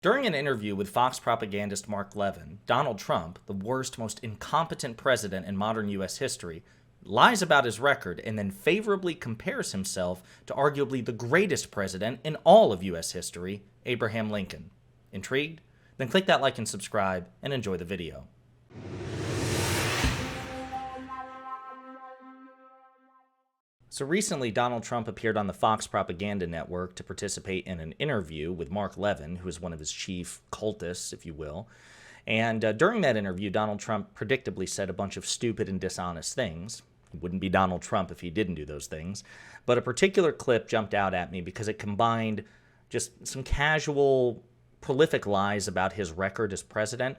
During an interview with Fox propagandist Mark Levin, Donald Trump, the worst, most incompetent president in modern U.S. history, lies about his record and then favorably compares himself to arguably the greatest president in all of U.S. history, Abraham Lincoln. Intrigued? Then click that like and subscribe and enjoy the video. So recently, Donald Trump appeared on the Fox propaganda network to participate in an interview with Mark Levin, who is one of his chief cultists, if you will. And during that interview, Donald Trump predictably said a bunch of stupid and dishonest things. He wouldn't be Donald Trump if he didn't do those things. But a particular clip jumped out at me because it combined just some casual, prolific lies about his record as president.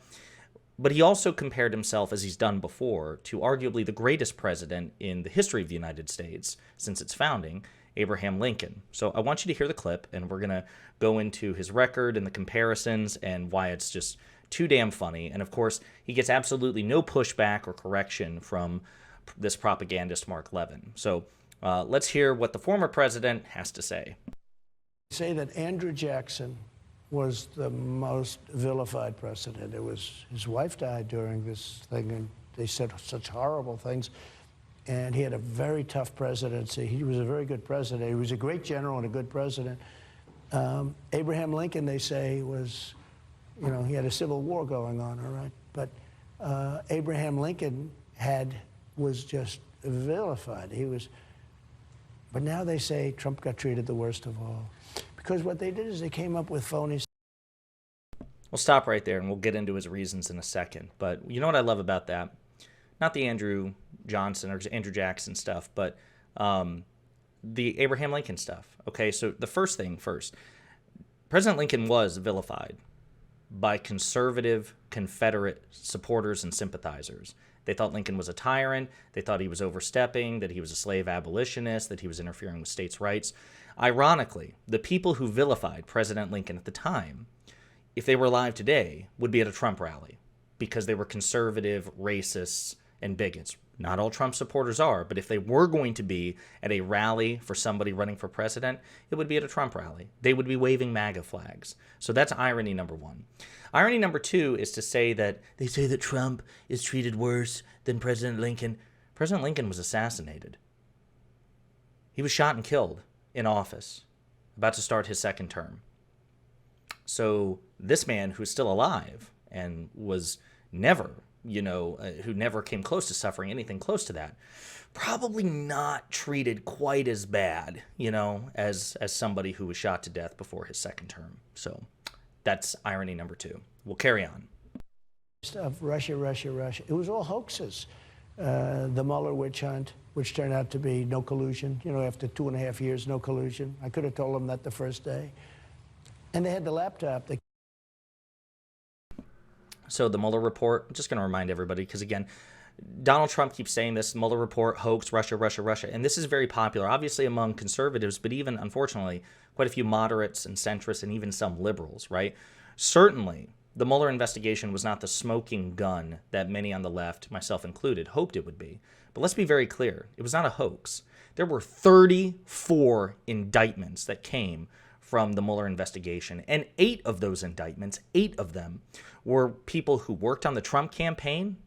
But he also compared himself, as he's done before, to arguably the greatest president in the history of the United States since its founding, Abraham Lincoln. So I want you to hear the clip, and we're going to go into his record and the comparisons and why it's just too damn funny. And of course, he gets absolutely no pushback or correction from this propagandist Mark Levin. So let's hear what the former president has to say. Say that Andrew Jackson was the most vilified president. It was his wife died during this thing, and they said such horrible things. And he had a very tough presidency. He was a very good president. He was a great general and a good president. Abraham Lincoln, they say, was, he had a civil war going on, all right? But Abraham Lincoln was just vilified. But now they say Trump got treated the worst of all. Because what they did is they came up with phonies. We'll stop right there and we'll get into his reasons in a second. But you know what I love about that? Not the Andrew Johnson or Andrew Jackson stuff, but the Abraham Lincoln stuff. Okay, so the first thing first. President Lincoln was vilified by conservative Confederate supporters and sympathizers. They thought Lincoln was a tyrant. They thought he was overstepping, that he was a slave abolitionist, that he was interfering with states' rights. Ironically, the people who vilified President Lincoln at the time, if they were alive today, would be at a Trump rally because they were conservative, racists, and bigots. Not all Trump supporters are, but if they were going to be at a rally for somebody running for president, it would be at a Trump rally. They would be waving MAGA flags. So that's irony number one. Irony number two is to say that they say that Trump is treated worse than President Lincoln. President Lincoln was assassinated. He was shot and killed in office, about to start his second term. So this man who's still alive and was never, who never came close to suffering anything close to that, probably not treated quite as bad, as somebody who was shot to death before his second term. So that's irony number two. We'll carry on. Of Russia. It was all hoaxes. The Mueller witch hunt, which turned out to be no collusion. After 2.5 years, no collusion. I could have told them that the first day. And they had the laptop. So the Mueller report, I'm just going to remind everybody, because again, Donald Trump keeps saying this, Mueller report, hoax, Russia. And this is very popular, obviously among conservatives, but even, unfortunately, quite a few moderates and centrists and even some liberals, right? Certainly, the Mueller investigation was not the smoking gun that many on the left, myself included, hoped it would be. But let's be very clear. It was not a hoax. There were 34 indictments that came from the Mueller investigation. And 8 of those indictments, 8 of them, were people who worked on the Trump campaign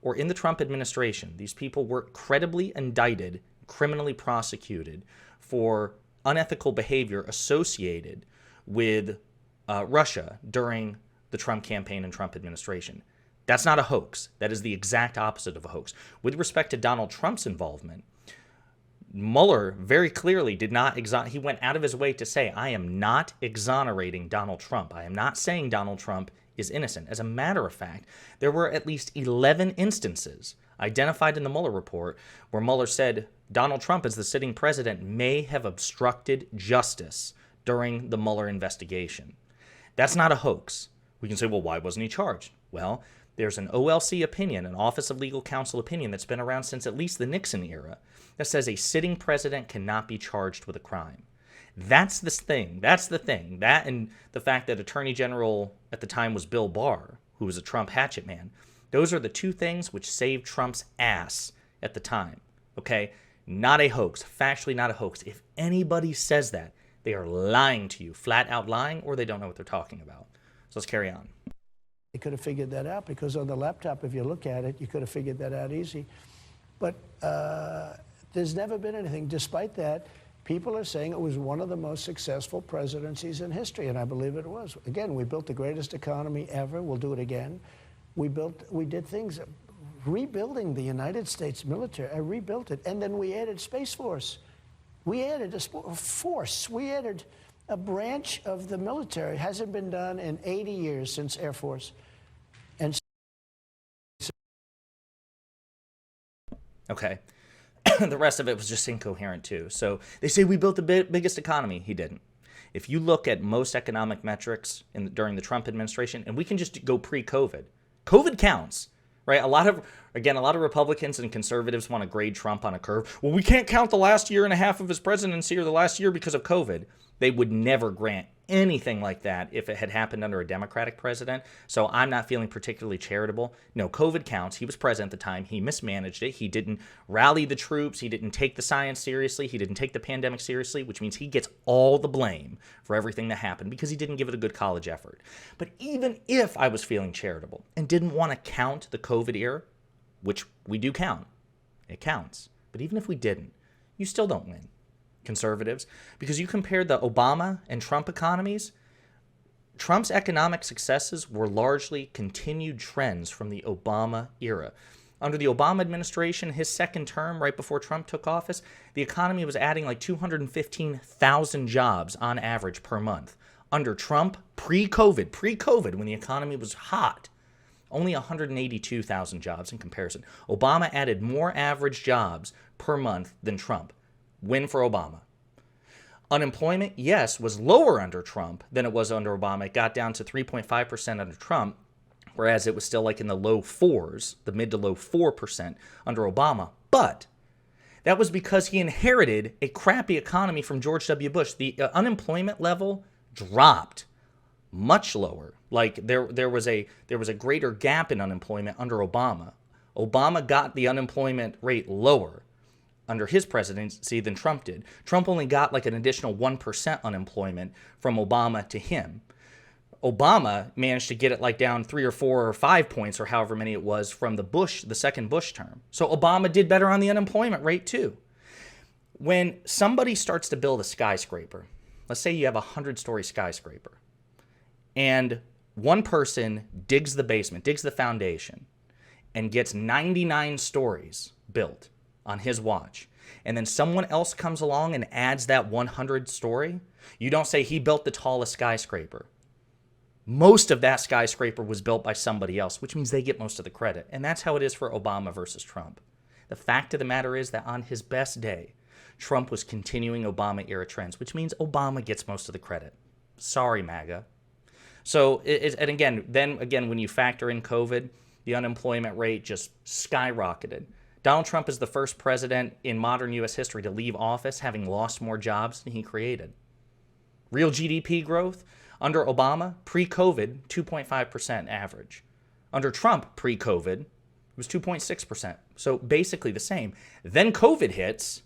or in the Trump administration. These people were credibly indicted, criminally prosecuted for unethical behavior associated with Russia during the Trump campaign and Trump administration. That's not a hoax. That is the exact opposite of a hoax. With respect to Donald Trump's involvement, Mueller very clearly did not he went out of his way to say, I am not exonerating Donald Trump. I am not saying Donald Trump is innocent. As a matter of fact, there were at least 11 instances identified in the Mueller report where Mueller said Donald Trump, as the sitting president, may have obstructed justice during the Mueller investigation. That's not a hoax. We can say, well, why wasn't he charged? Well, there's an OLC opinion, an Office of Legal Counsel opinion that's been around since at least the Nixon era that says a sitting president cannot be charged with a crime. That's the thing. That and the fact that Attorney General at the time was Bill Barr, who was a Trump hatchet man. Those are the two things which saved Trump's ass at the time. Okay? Not a hoax. Factually not a hoax. If anybody says that, they are lying to you, flat out lying, or they don't know what they're talking about. So let's carry on. They could have figured that out because on the laptop, if you look at it, you could have figured that out easy. But there's never been anything. Despite that, people are saying it was one of the most successful presidencies in history, and I believe it was. Again, we built the greatest economy ever. We'll do it again. We did things, rebuilding the United States military. I rebuilt it, and then we added Space Force. We added a force. We added a branch of the military. It hasn't been done in 80 years since Air Force. And okay. The rest of it was just incoherent too. So they say we built the biggest economy. He didn't. If you look at most economic metrics during the Trump administration, and we can just go pre-COVID, COVID counts, right? A lot of Republicans and conservatives want to grade Trump on a curve. Well, we can't count the last year and a half of his presidency or the last year because of COVID. They would never grant anything like that if it had happened under a Democratic president. So I'm not feeling particularly charitable. No, COVID counts. He was president at the time. He mismanaged it. He didn't rally the troops. He didn't take the science seriously. He didn't take the pandemic seriously, which means he gets all the blame for everything that happened because he didn't give it a good college effort. But even if I was feeling charitable and didn't want to count the COVID era, which we do count, it counts. But even if we didn't, you still don't win, conservatives, because you compare the Obama and Trump economies. Trump's economic successes were largely continued trends from the Obama era. Under the Obama administration, his second term, right before Trump took office, the economy was adding like 215,000 jobs on average per month. Under Trump, pre-COVID, when the economy was hot, only 182,000 jobs in comparison. Obama added more average jobs per month than Trump. Win for Obama. Unemployment, yes, was lower under Trump than it was under Obama. It got down to 3.5% under Trump, whereas it was still like in the low 4s, the mid to low 4% under Obama. But that was because he inherited a crappy economy from George W. Bush. The unemployment level dropped much lower. Like there was a greater gap in unemployment under Obama. Obama got the unemployment rate lower under his presidency than Trump did. Trump only got like an additional 1% unemployment from Obama to him. Obama managed to get it like down 3 or 4 or 5 points or however many it was from the second Bush term. So Obama did better on the unemployment rate too. When somebody starts to build a skyscraper, let's say you have a 100-story skyscraper, and one person digs the basement, digs the foundation, and gets 99 stories built on his watch, and then someone else comes along and adds that 100 story, you don't say he built the tallest skyscraper. Most of that skyscraper was built by somebody else, which means they get most of the credit. And that's how it is for Obama versus Trump. The fact of the matter is that on his best day, Trump was continuing Obama-era trends, which means Obama gets most of the credit. Sorry, MAGA. So, and again, when you factor in COVID, the unemployment rate just skyrocketed. Donald Trump is the first president in modern U.S. history to leave office having lost more jobs than he created. Real GDP growth under Obama, pre-COVID, 2.5% average. Under Trump, pre-COVID, it was 2.6%. So basically the same. Then COVID hits,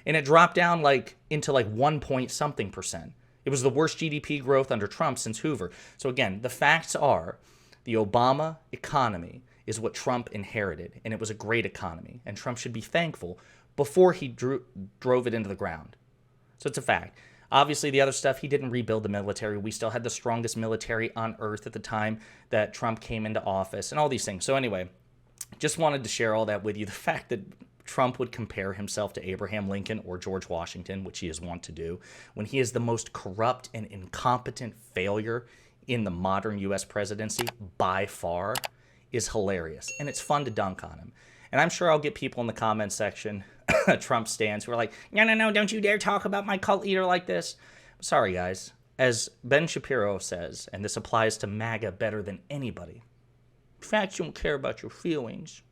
and it dropped down into 1 point something percent. It was the worst GDP growth under Trump since Hoover. So again, the facts are the Obama economy is what Trump inherited, and it was a great economy, and Trump should be thankful before he drove it into the ground. So it's a fact. Obviously, the other stuff, he didn't rebuild the military. We still had the strongest military on earth at the time that Trump came into office, and all these things. So anyway, just wanted to share all that with you. The fact that Trump would compare himself to Abraham Lincoln or George Washington, which he is wont to do, when he is the most corrupt and incompetent failure in the modern U.S. presidency by far, is hilarious. And it's fun to dunk on him. And I'm sure I'll get people in the comments section, Trump stands, who are like, no, don't you dare talk about my cult leader like this. Sorry, guys. As Ben Shapiro says, and this applies to MAGA better than anybody, facts don't care about your feelings.